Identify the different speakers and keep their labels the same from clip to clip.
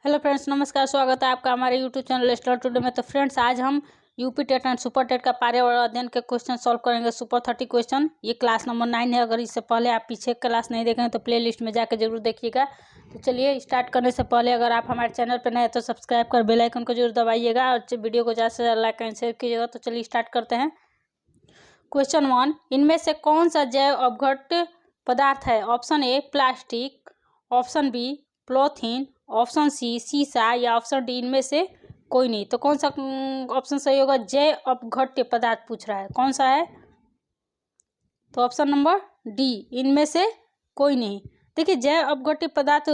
Speaker 1: Hello friends, नमस्कार। स्वागत है आपका हमारे यूट्यूब चैनल स्टार टुडे में। तो फ्रेंड्स, आज हम UP TET and super TET का पर्यावरण अध्ययन के क्वेश्चन सॉल्व करेंगे। Super 30 question. ये क्लास नंबर 9 है। अगर इससे पहले आप पीछे क्लास नहीं देखें तो प्ले लिस्ट में जाकर जरूर देखिएगा। तो चलिए स्टार्ट करने से पहले अगर आप हमारे चैनल पर नए हैं तो सब्सक्राइब कर बेल आइकन को जरूर दबाइएगा और वीडियो को ज़्यादा से ज़्यादा लाइक एंड शेयर कीजिएगा। तो चलिए स्टार्ट करते हैं। क्वेश्चन 1, इनमें से कौन सा जैव अपघट्य पदार्थ है? Option A plastic, option B polythene, option C सीसा या ऑप्शन डी इनमें से कोई नहीं। तो कौन सा ऑप्शन सही होगा? जैव अपघट्य पदार्थ पूछ रहा है, कौन सा है? तो ऑप्शन नंबर डी, इनमें से कोई नहीं। देखिए, जैव अपघट्य पदार्थ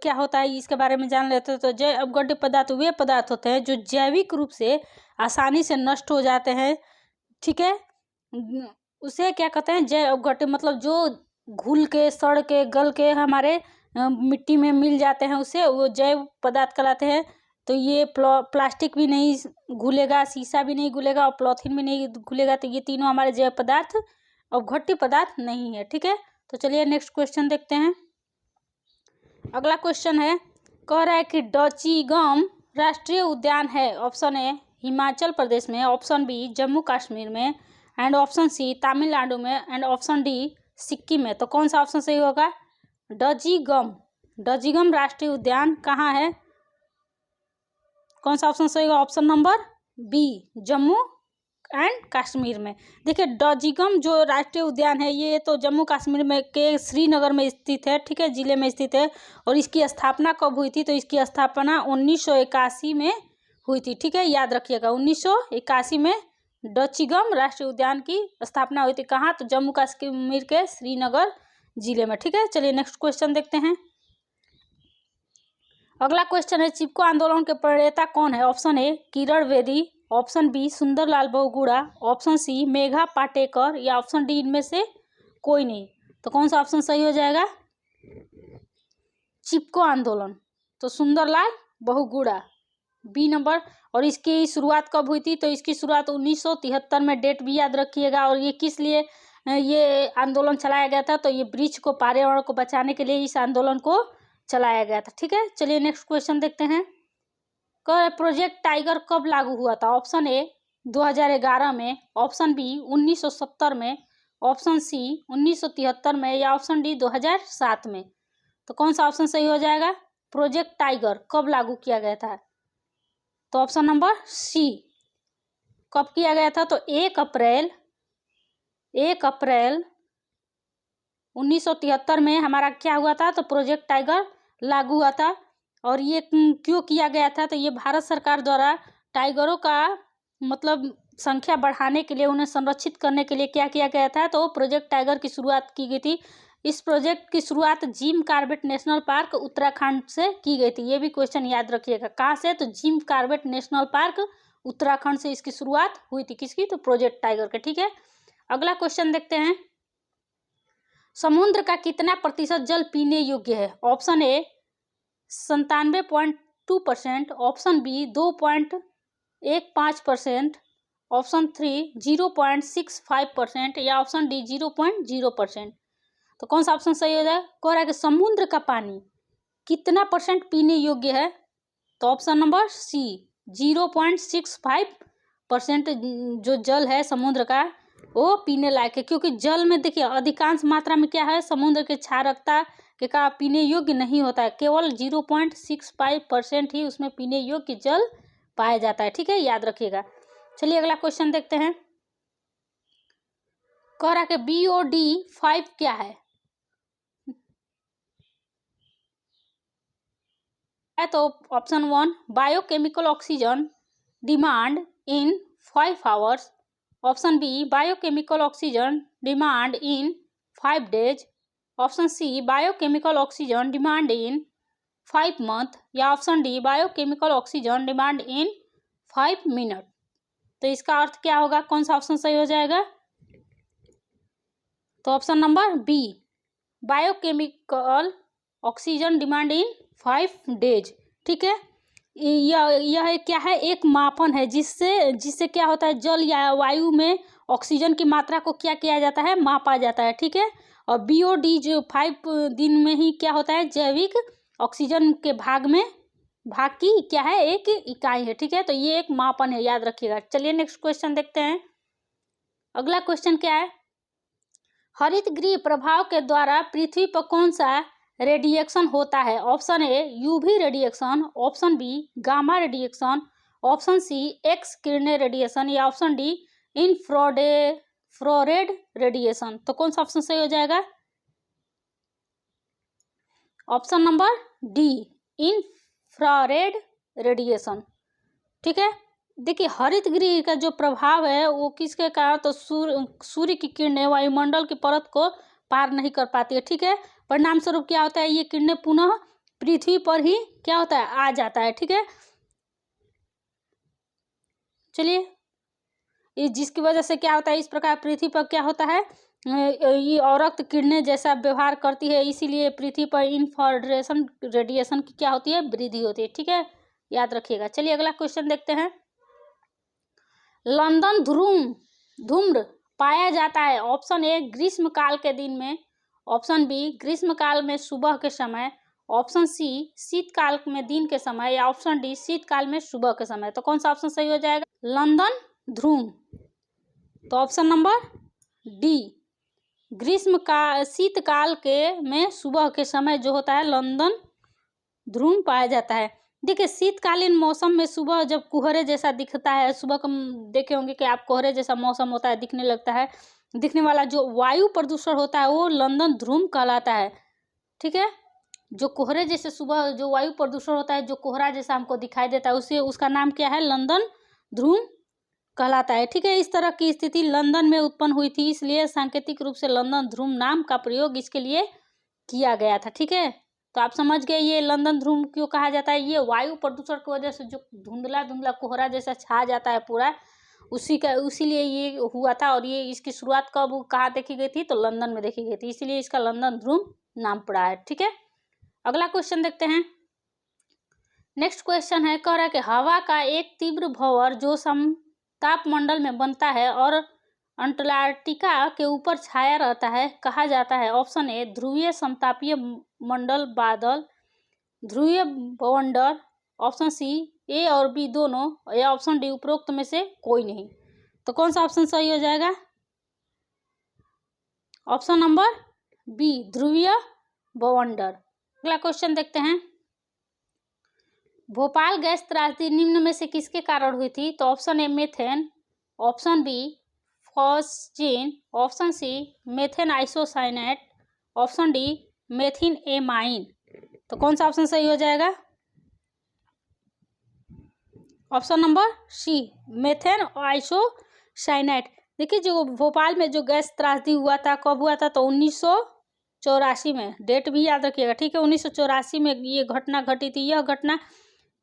Speaker 1: क्या होता है इसके बारे में जान लेते हैं। तो जैव अपघट्य पदार्थ वे पदार्थ होते हैं जो जैविक रूप से आसानी से नष्ट हो जाते हैं। ठीक है, उसे क्या कहते हैं? जैव अपघट्य। मतलब जो घुल के, सड़ के, गल के हमारे मिट्टी में मिल जाते हैं, उसे वो जैव पदार्थ कहलाते हैं। तो ये प्लास्टिक भी नहीं घुलेगा, शीशा भी नहीं घुलेगा और पॉलीथीन भी नहीं घुलेगा। तो ये तीनों हमारे जैव पदार्थ अपघट्य पदार्थ नहीं है। ठीक है, तो चलिए नेक्स्ट क्वेश्चन देखते हैं। अगला क्वेश्चन है, कह रहा है कि डचिगम राष्ट्रीय उद्यान है। ऑप्शन ए हिमाचल प्रदेश में, ऑप्शन बी जम्मू कश्मीर में, एंड ऑप्शन सी तमिलनाडु में, एंड ऑप्शन डी सिक्किम में। तो कौन सा ऑप्शन सही होगा? डचिगम राष्ट्रीय उद्यान कहाँ है? कौन सा ऑप्शन सही होगा? Option number B Jammu and Kashmir में। देखिए, डचिगम जो राष्ट्रीय उद्यान है ये तो जम्मू कश्मीर में के श्रीनगर में स्थित है। ठीक है, जिले में स्थित है। और इसकी स्थापना कब हुई थी? तो इसकी स्थापना 1981 में हुई थी। ठीक है, याद रखिएगा, 1981 में डचिगम राष्ट्रीय उद्यान की स्थापना हुई थी। कहाँ? तो जम्मू कश्मीर के श्रीनगर जिले में। ठीक है, चलिए नेक्स्ट क्वेश्चन देखते हैं। अगला क्वेश्चन है, चिपको आंदोलन के प्रणेता कौन है? Option A Kiran Bedi, option B Sundarlal Bahuguna, option C Megha Patekar या ऑप्शन डी इनमें से कोई नहीं। तो कौन सा ऑप्शन सही हो जाएगा? चिपको आंदोलन, तो सुंदरलाल बहुगुणा, बी नंबर। और इसकी शुरुआत कब हुई थी? तो इसकी शुरुआत 1973 में, डेट भी याद रखिएगा। और ये किस लिए ये आंदोलन चलाया गया था? तो ये वृक्ष को, पर्यावरण को बचाने के लिए इस आंदोलन को चलाया गया था। ठीक है, चलिए नेक्स्ट क्वेश्चन देखते हैं। प्रोजेक्ट टाइगर कब लागू हुआ था? ऑप्शन ए 2011 में, ऑप्शन बी 1970 में, ऑप्शन सी 1973 में या ऑप्शन डी 2007 में। तो कौन सा ऑप्शन सही हो जाएगा? प्रोजेक्ट टाइगर कब लागू किया गया था? तो ऑप्शन नंबर सी। कब किया गया था? तो 1 अप्रैल 1973 में हमारा क्या हुआ था? तो प्रोजेक्ट टाइगर लागू हुआ था। और ये क्यों किया गया था? तो ये भारत सरकार द्वारा टाइगरों का मतलब संख्या बढ़ाने के लिए, उन्हें संरक्षित करने के लिए क्या किया गया था? तो प्रोजेक्ट टाइगर की शुरुआत की गई थी। इस प्रोजेक्ट की शुरुआत Jim Corbett national park Uttarakhand से की गई थी। ये भी क्वेश्चन याद रखिएगा। कहाँ से? तो Jim Corbett national park Uttarakhand से इसकी शुरुआत हुई थी। किसकी? तो प्रोजेक्ट टाइगर के। ठीक है, अगला क्वेश्चन देखते हैं। समुद्र का कितना प्रतिशत जल पीने योग्य है? Option A 97.2%, option B 2.15%, option 3 0.65% या ऑप्शन डी 0.0%। तो कौन सा ऑप्शन सही हो जाए? कह रहा है कि समुद्र का पानी कितना परसेंट पीने योग्य है? तो ऑप्शन नंबर सी 0.65% जो जल है समुद्र का वो पीने लायक है। क्योंकि जल में देखिए अधिकांश मात्रा में क्या है? समुद्र के क्षारकता के का पीने योग्य नहीं होता है। केवल 0.65% ही उसमें पीने योग्य जल पाया जाता है। ठीक है, याद रखिएगा। चलिए अगला क्वेश्चन देखते हैं। कह रहा है कि BOD5 क्या है? तो option 1 biochemical oxygen demand in 5 hours, option B biochemical oxygen demand in 5 days, option C biochemical oxygen demand in 5 month या option D biochemical oxygen demand in 5 minute. तो इसका अर्थ क्या होगा? कौन सा ऑप्शन सही हो जाएगा? तो option number B biochemical oxygen demand in 5 days. ठीक है, यह क्या है? एक मापन है जिससे क्या होता है? जल या वायु में ऑक्सीजन की मात्रा को क्या किया जाता है? मापा जाता है। ठीक है, और BOD जो 5 दिन में ही क्या होता है? जैविक ऑक्सीजन के भाग में भाग की क्या है, एक इकाई है, ठीक है। तो ये एक मापन है, याद रखिएगा। चलिए नेक्स्ट क्वेश्चन देखते हैं। अगला क्वेश्चन क्या है, हरित गृह प्रभाव के द्वारा पृथ्वी पर कौन सा रेडिएशन होता है? Option A UV radiation, option B gamma radiation, option C X किरणें रेडिएशन, या ऑप्शन डी इंफ्रारेड रेडिएशन। तो कौन सा ऑप्शन सही हो जाएगा? Option number D infrared radiation, ठीक है। देखिए हरित गृह का जो प्रभाव है वो किसके कारण, तो सूर्य की किरणें वायुमंडल की परत को पार नहीं कर पाती है, ठीक है। परिणाम स्वरूप क्या होता है, ये किरणें पुनः पृथ्वी पर ही क्या होता है, आ जाता है, ठीक है। चलिए जिसकी वजह से क्या होता है, इस प्रकार पृथ्वी पर क्या होता है, ये औरक्त किरणें जैसा व्यवहार करती है, इसीलिए पृथ्वी पर इंफ्रारेड रेडिएशन की क्या होती है, वृद्धि होती है, ठीक है, याद रखिएगा। चलिए अगला क्वेश्चन देखते हैं। लंदन धूम्र पाया जाता है? ऑप्शन ए ग्रीष्म काल के दिन में, ऑप्शन बी ग्रीष्म काल में सुबह के समय, ऑप्शन सी शीतकाल में दिन के समय, या ऑप्शन डी शीतकाल में सुबह के समय। तो कौन सा ऑप्शन सही हो जाएगा? लंदन ध्रुव। तो ऑप्शन नंबर डी शीतकाल के में सुबह के समय जो होता है लंदन ध्रुव पाया जाता है। देखिए शीतकालीन मौसम में सुबह जब कोहरे जैसा दिखता है, सुबह को देखे होंगे कि आप कोहरे जैसा मौसम होता है, दिखने लगता है, दिखने वाला जो वायु प्रदूषण होता है वो लंदन ध्रुव कहलाता है, ठीक है। जो कोहरे जैसे सुबह जो वायु प्रदूषण होता है, जो कोहरा जैसा हमको दिखाई देता है, उसे उसका नाम क्या है, लंदन ध्रुव कहलाता है, ठीक है। इस तरह की स्थिति लंदन में उत्पन्न हुई थी, इसलिए सांकेतिक रूप से लंदन ध्रुव नाम का प्रयोग इसके लिए किया गया था, ठीक है। तो आप समझ गए ये लंदन ध्रुव क्यों कहा जाता है। ये वायु प्रदूषण की वजह से जो धुंधला धुंधला कोहरा जैसा छा जाता है पूरा, उसीलिए ये हुआ था। और ये इसकी शुरुआत कब कहाँ देखी गई थी, तो लंदन में देखी गई थी, इसीलिए इसका लंदन ध्रुव नाम पड़ा है, ठीक है। अगला क्वेश्चन देखते हैं। नेक्स्ट क्वेश्चन है, कह रहा है कि हवा का एक तीव्र भंवर जो तापमंडल में बनता है और अंटार्कटिका के ऊपर छाया रहता है, कहा जाता है? ऑप्शन ए ध्रुवीय समतापीय मंडल बादल, ध्रुवीय बवंडर, ऑप्शन सी ए और बी दोनों, या ऑप्शन डी उपरोक्त में से कोई नहीं। तो कौन सा ऑप्शन सही हो जाएगा? ऑप्शन नंबर बी ध्रुवीय बवंडर। अगला क्वेश्चन देखते हैं। भोपाल गैस त्रासदी निम्न में से किसके कारण हुई थी? तो option A methane, option B phosgene, option C methane isocyanate, option D methine amine. तो कौन सा ऑप्शन सही हो जाएगा? Option number C methane isocyanate. देखिए जो भोपाल में जो गैस त्रासदी हुआ था, कब हुआ था? तो 1984 में, डेट भी याद रखिएगा, ठीक है। 1984 में ये घटना घटी थी। यह घटना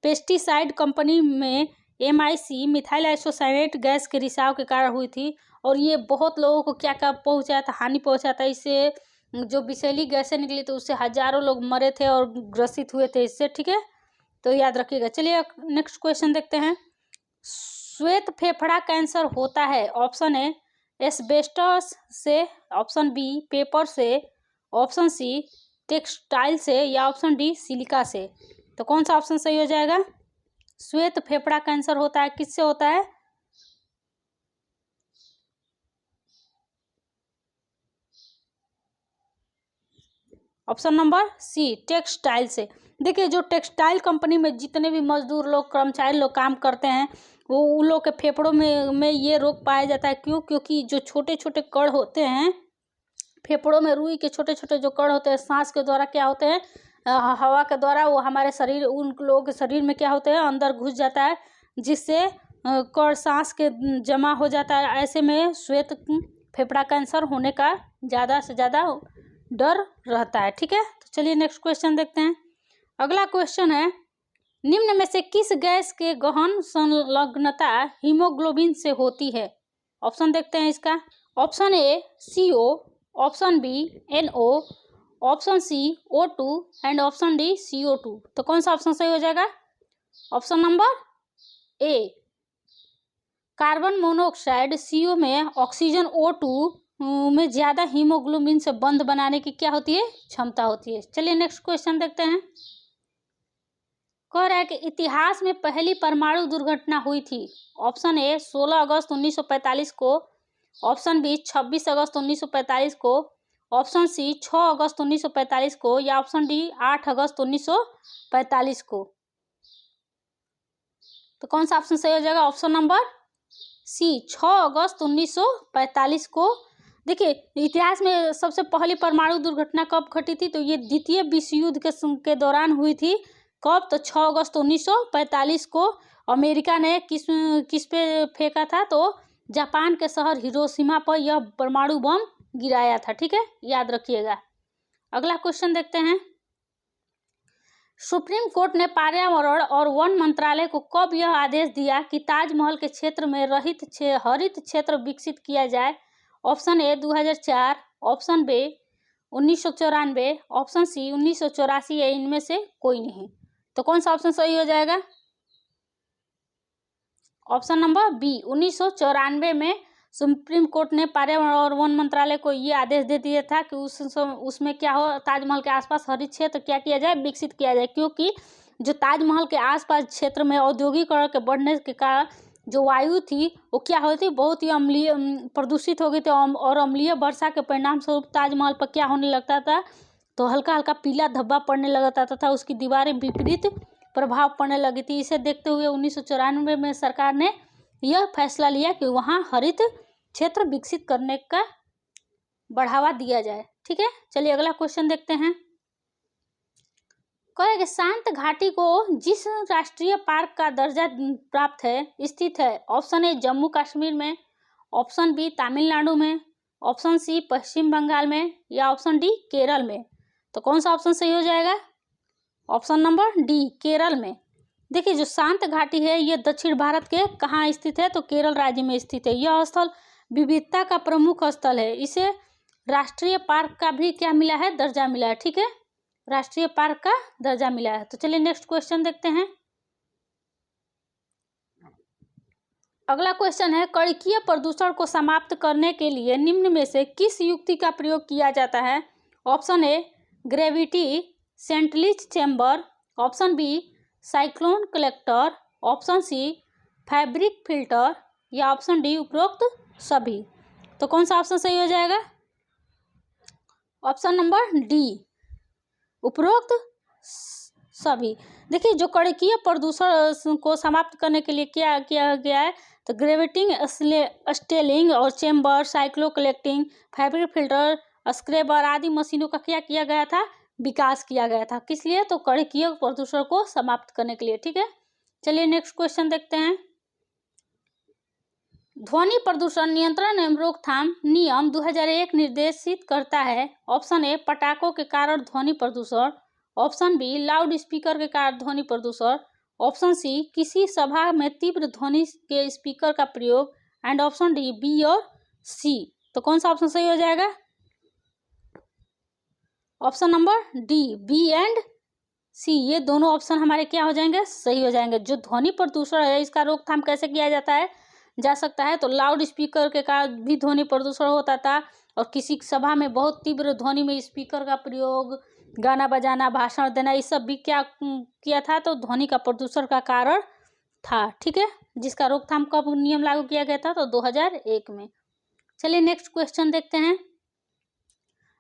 Speaker 1: पेस्टिसाइड कंपनी में MIC मिथाइल आइसोसाइनेट गैस के रिसाव के कारण हुई थी, और ये बहुत लोगों को क्या क्या पहुंचाया था, हानि पहुंचाया था। इससे जो विषैली गैसें निकली तो उससे हजारों लोग मरे थे और ग्रसित हुए थे इससे, ठीक है, तो याद रखिएगा। चलिए नेक्स्ट क्वेश्चन देखते हैं। श्वेत फेफड़ा कैंसर होता है? ऑप्शन ए एस्बेस्टस से, ऑप्शन बी पेपर से, ऑप्शन सी टेक्सटाइल से, या ऑप्शन डी सिलिका से। तो कौन सा ऑप्शन सही हो जाएगा? श्वेत फेफड़ा कैंसर होता है, किससे होता है? ऑप्शन नंबर सी टेक्सटाइल से। देखिए जो टेक्सटाइल कंपनी में जितने भी मजदूर लोग, कर्मचारी लोग काम करते हैं, वो उन लोग के फेफड़ों में ये रोग पाया जाता है। क्यों? क्योंकि जो छोटे छोटे कण होते हैं फेफड़ों में, रुई के छोटे छोटे जो कण होते हैं, सांस के द्वारा क्या होते हैं, हवा के द्वारा वो हमारे शरीर, उन लोगों के शरीर में क्या होते हैं, अंदर घुस जाता है, जिससे कण सांस के जमा हो जाता है। ऐसे में श्वेत फेफड़ा कैंसर होने का ज़्यादा से ज़्यादा डर रहता है, ठीक है। तो चलिए नेक्स्ट क्वेश्चन देखते हैं। अगला क्वेश्चन है, निम्न में से किस गैस के गहन संलग्नता हीमोग्लोबिन से होती है? ऑप्शन देखते हैं इसका। Option A CO, option B NO, option C O2 and option D CO2। तो कौन सा ऑप्शन सही हो जाएगा? Option number A carbon monoxide CO में ऑक्सीजन O2 में ज्यादा हीमोग्लोबिन से बंध बनाने की क्या होती है, क्षमता होती है। चलिए नेक्स्ट क्वेश्चन देखते हैं। कह रहा है कि इतिहास में पहली परमाणु दुर्घटना हुई थी। ऑप्शन ए 16 अगस्त 1945 को, ऑप्शन बी 26 अगस्त 1945 को, ऑप्शन सी 6 अगस्त 1945 को, या ऑप्शन डी 8 अगस्त 1945 को। तो कौन सा ऑप्शन सही हो जाएगा? ऑप्शन नंबर सी 6 अगस्त 1945 को। देखिए, इतिहास में सबसे पहली परमाणु दुर्घटना कब घटी थी? तो ये द्वितीय विश्व युद्ध के दौरान हुई थी। कब? तो 6 अगस्त 1945 को। अमेरिका ने किस पे फेंका था? तो जापान के शहर हिरोशिमा पर यह परमाणु बम गिराया था। ठीक है, याद रखिएगा। अगला क्वेश्चन देखते हैं। सुप्रीम कोर्ट ने पर्यावरण और वन मंत्रालय को कब यह आदेश दिया कि ताजमहल के क्षेत्र में हरित क्षेत्र विकसित किया जाए? Option A 2004, option B 1994, option C 1984, या इनमें से कोई नहीं। तो कौन सा ऑप्शन सही हो जाएगा? ऑप्शन नंबर बी 1994 में सुप्रीम कोर्ट ने पर्यावरण और वन मंत्रालय को ये आदेश दे दिया था कि उसमें क्या हो, ताजमहल के आसपास हरित क्षेत्र क्या किया जाए? विकसित किया जाए। क्योंकि जो ताजमहल के आसपास क्षेत्र में औद्योगिकरण के बढ़ने के कारण जो वायु थी वो क्या हो थी? बहुत ही अम्लीय, प्रदूषित हो गई थी, और अम्लीय वर्षा के परिणाम स्वरूप ताजमहल पर क्या होने लगता था? तो हल्का हल्का पीला धब्बा पड़ने लगता था, उसकी दीवारें विपरीत प्रभाव पड़ने लगी थी। इसे देखते हुए 1994 में सरकार ने यह फैसला लिया कि वहाँ हरित क्षेत्र विकसित करने का बढ़ावा दिया जाए। ठीक है, चलिए अगला क्वेश्चन देखते हैं। कहेंगे शांत घाटी को जिस राष्ट्रीय पार्क का दर्जा प्राप्त है स्थित है? ऑप्शन ए जम्मू कश्मीर में, ऑप्शन बी तमिलनाडु में, ऑप्शन सी पश्चिम बंगाल में, या ऑप्शन डी केरल में। तो कौन सा ऑप्शन सही हो जाएगा? ऑप्शन नंबर डी केरल में। देखिए, जो शांत घाटी है ये दक्षिण भारत के कहाँ स्थित है? तो केरल राज्य में स्थित है। यह स्थल विविधता का प्रमुख स्थल है। इसे राष्ट्रीय पार्क का भी क्या मिला है? दर्जा मिला है। ठीक है, राष्ट्रीय पार्क का दर्जा मिला है। तो चलिए नेक्स्ट क्वेश्चन देखते हैं। अगला क्वेश्चन है, कणिकीय प्रदूषण को समाप्त करने के लिए निम्न में से किस युक्ति का प्रयोग किया जाता है? ऑप्शन ए ग्रेविटी सेंट्रलिज chamber, option B cyclone collector, option C fabric filter, या ऑप्शन डी उपरोक्त सभी। तो कौन सा ऑप्शन सही हो जाएगा? ऑप्शन नंबर डी उपरोक्त सभी। देखिए, जो कणिकीय प्रदूषण को समाप्त करने के लिए क्या किया गया है? तो ग्रेविटिंग स्टेलिंग और chamber, cyclone collecting, fabric filter, scrubber आदि मशीनों का क्या किया गया था? विकास किया गया था। किस लिए? तो कणिकीय प्रदूषण को समाप्त करने के लिए। ठीक है, चलिए नेक्स्ट क्वेश्चन देखते हैं। ध्वनि प्रदूषण नियंत्रण एवं रोकथाम नियम 2001 निर्देशित करता है? ऑप्शन ए पटाखों के कारण ध्वनि प्रदूषण, ऑप्शन बी लाउड स्पीकर के कारण ध्वनि प्रदूषण, ऑप्शन सी किसी सभा में तीव्र ध्वनि के स्पीकर का प्रयोग, एंड ऑप्शन डी बी और सी। तो कौन सा ऑप्शन सही हो जाएगा? Option number D B and C, ये दोनों ऑप्शन हमारे क्या हो जाएंगे? सही हो जाएंगे। जो ध्वनि प्रदूषण है इसका रोकथाम कैसे किया जा सकता है? तो लाउड स्पीकर के कारण भी ध्वनि प्रदूषण होता था, और किसी सभा में बहुत तीव्र ध्वनि में स्पीकर का प्रयोग, गाना बजाना, भाषण देना, ये सब भी क्या किया था? तो ध्वनि का प्रदूषण का कारण था। ठीक है, जिसका रोकथाम कब नियम लागू किया गया था? तो 2001 में। चलिए नेक्स्ट क्वेश्चन देखते हैं।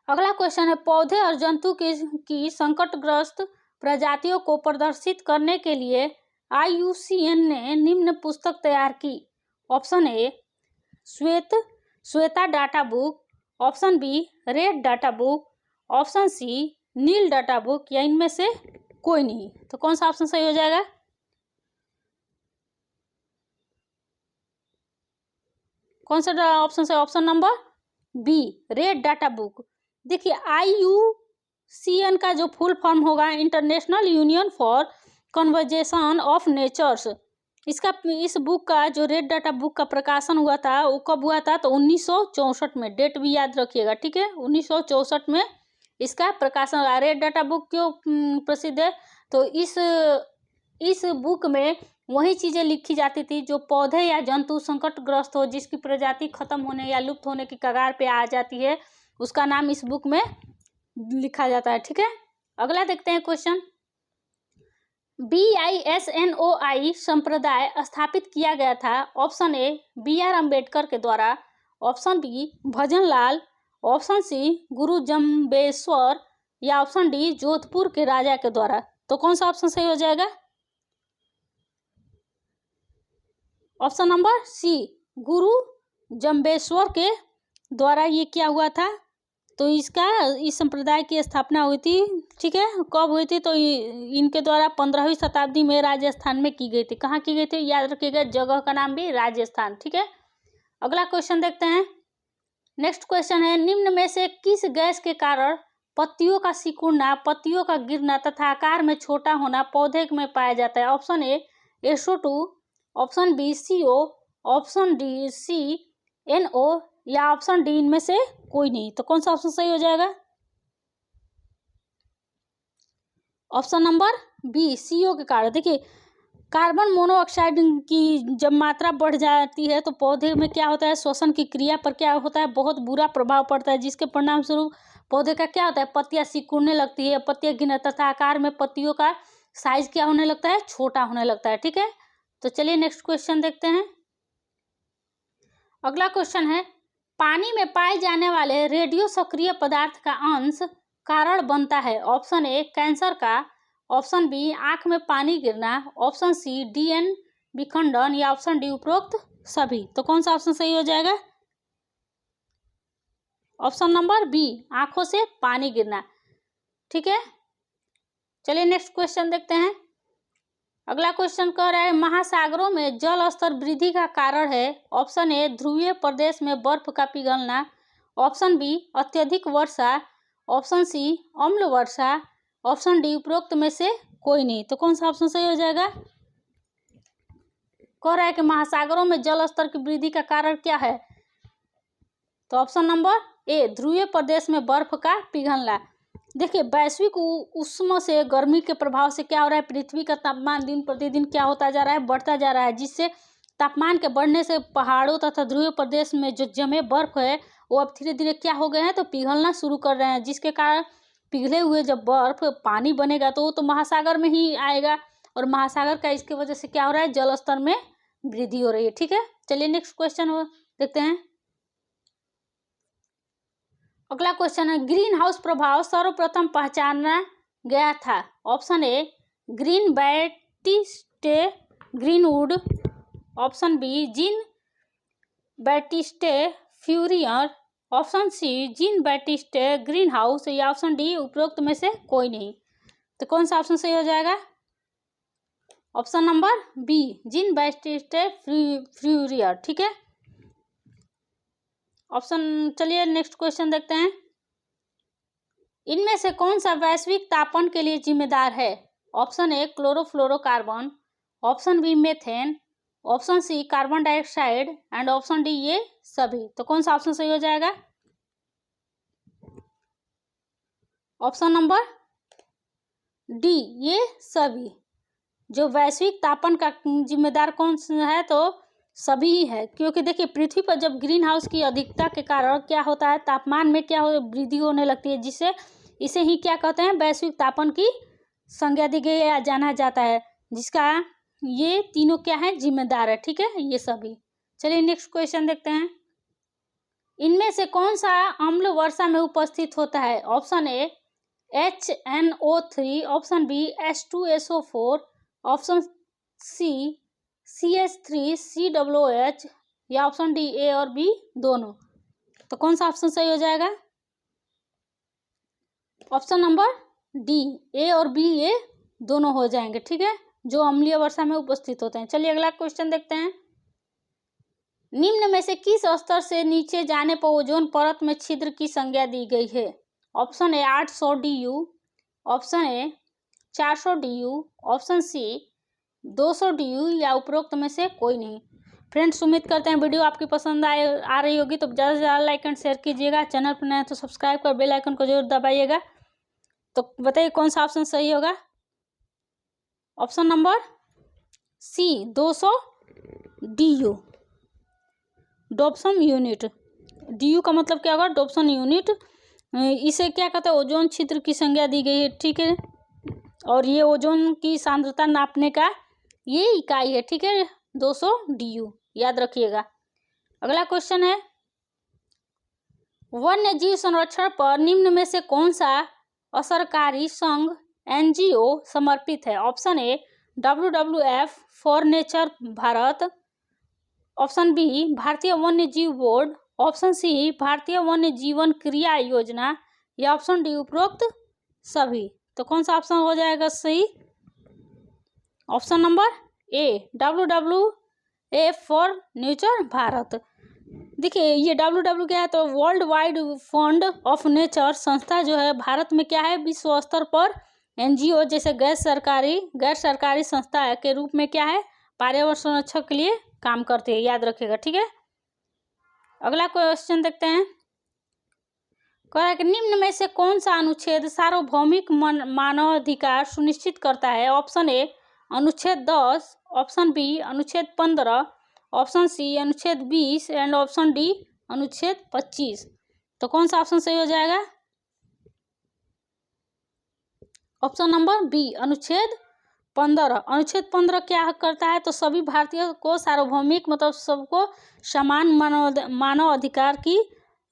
Speaker 1: अगला क्वेश्चन है, पौधे और जंतु की संकटग्रस्त प्रजातियों को प्रदर्शित करने के लिए IUCN ने निम्न पुस्तक तैयार की? ऑप्शन ए श्वेता data book, option B red data book, option C नील डाटा बुक, या इनमें से कोई नहीं। तो कौन सा ऑप्शन सही हो जाएगा? कौन सा ऑप्शन सही? Option number B red data book. देखिए, IUCN का जो फुल फॉर्म होगा international union for conservation of natures. इस बुक का जो रेड डाटा बुक का प्रकाशन हुआ था वो कब हुआ था? तो 1964 में। डेट भी याद रखिएगा। ठीक है, 1964 में इसका प्रकाशन हुआ। रेड डाटा बुक क्यों प्रसिद्ध है? तो इस बुक में वही चीजें लिखी जाती थी जो पौधे या जंतु संकटग्रस्त हो, जिसकी प्रजाति खत्म होने या लुप्त होने की कगार पे आ जाती है, उसका नाम इस बुक में लिखा जाता है। ठीक है, अगला देखते हैं क्वेश्चन। BISNOI संप्रदाय स्थापित किया गया था? ऑप्शन ए BR अम्बेडकर के द्वारा, option B Bhajanlal, option C Guru Jambeshwar, या ऑप्शन डी जोधपुर के राजा के द्वारा। तो कौन सा ऑप्शन सही हो जाएगा? ऑप्शन नंबर सी, गुरु जम्बेश्वर के द्वारा ये क्या हुआ था? तो इस संप्रदाय की स्थापना हुई थी, ठीक है। कब हुई थी? तो इनके द्वारा 15वीं शताब्दी में राजस्थान में की गई थी। कहाँ की गई थी? याद रखिएगा, जगह का नाम भी राजस्थान, ठीक है। अगला क्वेश्चन देखते हैं। नेक्स्ट क्वेश्चन है, निम्न में से किस गैस के कारण पत्तियों का सिकुड़ना, पत्तियों का गिरना तथा आकार में छोटा होना पौधे में पाया जाता है? Option A SO2, option B CO, option D CNO, या ऑप्शन डी इनमें से कोई नहीं। तो कौन सा ऑप्शन सही हो जाएगा? ऑप्शन नंबर बी, CO के कारण। देखिए, कार्बन मोनोऑक्साइड की जब मात्रा बढ़ जाती है तो पौधे में क्या होता है? श्वसन की क्रिया पर क्या होता है? बहुत बुरा प्रभाव पड़ता है, जिसके परिणाम स्वरूप पौधे का क्या होता है? पत्तियां सिकुड़ने लगती है, पत्तियां गिरने तथा आकार में पत्तियों का साइज क्या होने लगता है? छोटा होने लगता है, ठीक है। तो चलिए नेक्स्ट क्वेश्चन देखते हैं। अगला क्वेश्चन है, पानी में पाए जाने वाले रेडियो सक्रिय पदार्थ का अंश कारण बनता है? ऑप्शन ए कैंसर का, ऑप्शन बी आंख में पानी गिरना, ऑप्शन सी DNA विखंडन, या ऑप्शन डी उपरोक्त सभी। तो कौन सा ऑप्शन सही हो जाएगा? ऑप्शन नंबर बी, आंखों से पानी गिरना, ठीक है। चलिए नेक्स्ट क्वेश्चन देखते हैं। अगला क्वेश्चन कह रहा है, महासागरों में जल स्तर वृद्धि का कारण है? ऑप्शन ए ध्रुवीय प्रदेश में बर्फ का पिघलना, ऑप्शन बी अत्यधिक वर्षा, ऑप्शन सी अम्ल वर्षा, ऑप्शन डी उपरोक्त में से कोई नहीं। तो कौन सा ऑप्शन सही हो जाएगा? कह रहा है कि महासागरों में जल स्तर की वृद्धि का कारण क्या है? तो ऑप्शन नंबर ए ध्रुवीय प्रदेश में बर्फ का पिघलना। देखिए, वैश्विक उष्मा से, गर्मी के प्रभाव से क्या हो रहा है? पृथ्वी का तापमान दिन प्रतिदिन क्या होता जा रहा है? बढ़ता जा रहा है, जिससे तापमान के बढ़ने से पहाड़ों तथा ध्रुवीय प्रदेश में जो जमे बर्फ है वो अब धीरे धीरे क्या हो गए हैं? तो पिघलना शुरू कर रहे हैं, जिसके कारण पिघले हुए जब बर्फ पानी बनेगा तो वो तो महासागर में ही आएगा, और महासागर का इसकी वजह से क्या हो रहा है? जल स्तर में वृद्धि हो रही है, ठीक है। चलिए नेक्स्ट क्वेश्चन देखते हैं। अगला क्वेश्चन है, ग्रीन हाउस प्रभाव सर्वप्रथम पहचाना गया था? Option A Green Batiste Greenwood, option B Jean Baptiste Fourier, option C Jean Baptiste green house, या ऑप्शन डी उपरोक्त में से कोई नहीं। तो कौन सा ऑप्शन सही हो जाएगा? Option number B, Jean Baptiste Fourier, ठीक है। ऑप्शन, चलिए नेक्स्ट क्वेश्चन देखते हैं। इनमें से कौन सा वैश्विक तापन के लिए जिम्मेदार है? Option A chlorofluorocarbon, option B methane, option C carbon dioxide, and option D ये सभी। तो कौन सा ऑप्शन सही हो जाएगा? ऑप्शन नंबर डी, ये सभी। जो वैश्विक तापन का जिम्मेदार कौन सा है? तो सभी ही है, क्योंकि देखिए, पृथ्वी पर जब ग्रीन हाउस की अधिकता के कारण क्या होता है? तापमान में क्या हो वृद्धि होने लगती है, जिससे इसे ही क्या कहते हैं? वैश्विक तापन की संज्ञा दी गई या जाना जाता है, जिसका ये तीनों क्या है? जिम्मेदार है, ठीक है, ये सभी। चलिए नेक्स्ट क्वेश्चन देखते हैं। इनमें से कौन सा अम्ल वर्षा में उपस्थित होता है? Option A HNO3, option B H2SO4, option C CH3COOH, या ऑप्शन डी ए और बी दोनों। तो कौन सा ऑप्शन सही हो जाएगा? ऑप्शन नंबर डी, ए और बी ये दोनों हो जाएंगे, ठीक है, जो अम्लीय वर्षा में उपस्थित होते हैं। चलिए अगला क्वेश्चन देखते हैं। निम्न में से किस स्तर से नीचे जाने पर ओजोन परत में छिद्र की संज्ञा दी गई है? Option A 800 DU, option A 400 DU, option C 200 DU, या उपरोक्त में से कोई नहीं। फ्रेंड्स, उम्मीद करते हैं वीडियो आपकी पसंद आ रही होगी, तो ज़्यादा से ज़्यादा लाइक एंड शेयर कीजिएगा। चैनल पर नए हैं तो सब्सक्राइब कर बेल आइकन को जरूर दबाइएगा। तो बताइए कौन सा ऑप्शन सही होगा? Option number C 200 DU, Dobson unit. DU का मतलब क्या होगा? Dobson unit. इसे क्या कहते हैं? ओजोन छिद्र की संज्ञा दी गई है, ठीक है। और ये ओजोन की सांद्रता नापने का ये इकाई है, ठीक है, 200 DU, याद रखिएगा। अगला क्वेश्चन है, वन्य जीव संरक्षण पर निम्न में से कौन सा असरकारी संघ NGO समर्पित है? Option A WWF for nature Bharat, option B भारतीय वन्य जीव बोर्ड, ऑप्शन सी भारतीय वन्य जीवन क्रिया योजना, या ऑप्शन डी उपरोक्त सभी। तो कौन सा ऑप्शन हो जाएगा सही? Option number A WWF for nature Bharat. देखिए ये WW क्या है, तो world wide fund of nature संस्था जो है भारत में क्या है, विश्व स्तर पर NGO जैसे गैर सरकारी संस्था के रूप में क्या है, पर्यावरण संरक्षण के लिए काम करते हैं, याद रखिएगा, ठीक है। अगला क्वेश्चन देखते हैं, कह रहा है कि निम्न में से कौन सा अनुच्छेद सार्वभौमिक मानवाधिकार सुनिश्चित करता है? ऑप्शन ए अनुच्छेद 10, ऑप्शन बी अनुच्छेद 15, ऑप्शन सी अनुच्छेद 20 एंड ऑप्शन डी अनुच्छेद 25। तो कौन सा ऑप्शन सही हो जाएगा? ऑप्शन नंबर बी अनुच्छेद 15। अनुच्छेद 15 क्या करता है, तो सभी भारतीयों को सार्वभौमिक मतलब सबको समान मानव अधिकार की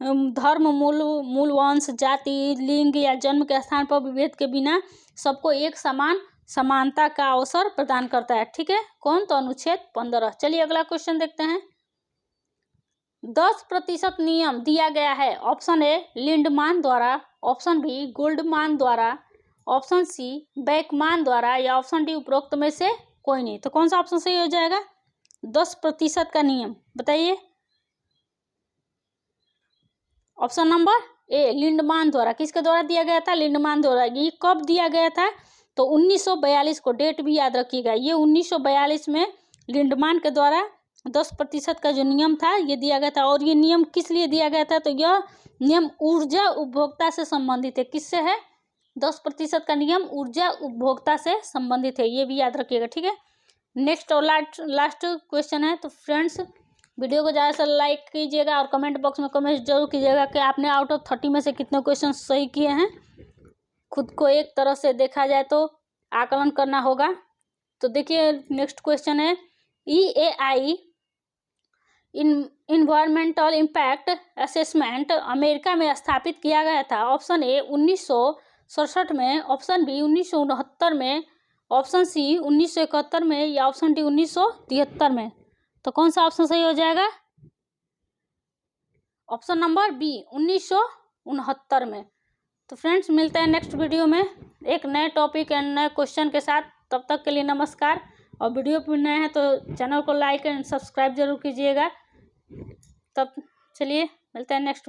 Speaker 1: धर्म, मूल वंश, जाति, लिंग या जन्म के स्थान पर विभेद के बिना सबको एक समान समानता का अवसर प्रदान करता है, ठीक है। कौन? तो अनुच्छेद 15। चलिए अगला क्वेश्चन देखते हैं, 10% नियम दिया गया है। ऑप्शन ए लिंडमान द्वारा, ऑप्शन बी गोल्डमान द्वारा, ऑप्शन सी बेकमान द्वारा, या ऑप्शन डी उपरोक्त में से कोई नहीं। तो कौन सा ऑप्शन सही हो जाएगा? 10% का नियम बताइए। ऑप्शन नंबर ए लिंडमान द्वारा। किसके द्वारा दिया गया था? लिंडमान द्वारा। ये कब दिया गया था? तो 1942 को, डेट भी याद रखिएगा। ये 1942 में लिंडमान के द्वारा 10% का जो नियम था ये दिया गया था। और ये नियम किस लिए दिया गया था? तो यह नियम ऊर्जा उपभोक्ता से संबंधित है। किससे है? 10% का नियम ऊर्जा उपभोक्ता से संबंधित है, ये भी याद रखिएगा, ठीक है। नेक्स्ट और लास्ट क्वेश्चन है। तो फ्रेंड्स वीडियो को ज़्यादा से लाइक कीजिएगा और कमेंट बॉक्स में कमेंट जरूर कीजिएगा कि आपने आउट ऑफ 30 में से कितने क्वेश्चन सही किए हैं। खुद को एक तरह से देखा जाए तो आकलन करना होगा। तो देखिए नेक्स्ट क्वेश्चन है, EAI environmental impact assessment America में स्थापित किया गया था। ऑप्शन ए 1967 में, ऑप्शन बी 1969 में, ऑप्शन सी 1971 में, या ऑप्शन डी 1973 में। तो कौन सा ऑप्शन सही हो जाएगा? ऑप्शन नंबर बी 1969 में। तो फ्रेंड्स मिलते हैं नेक्स्ट वीडियो में एक नए टॉपिक एंड नए क्वेश्चन के साथ। तब तक के लिए नमस्कार। और वीडियो पर नए हैं तो चैनल को लाइक एंड सब्सक्राइब जरूर कीजिएगा। तब चलिए मिलते हैं नेक्स्ट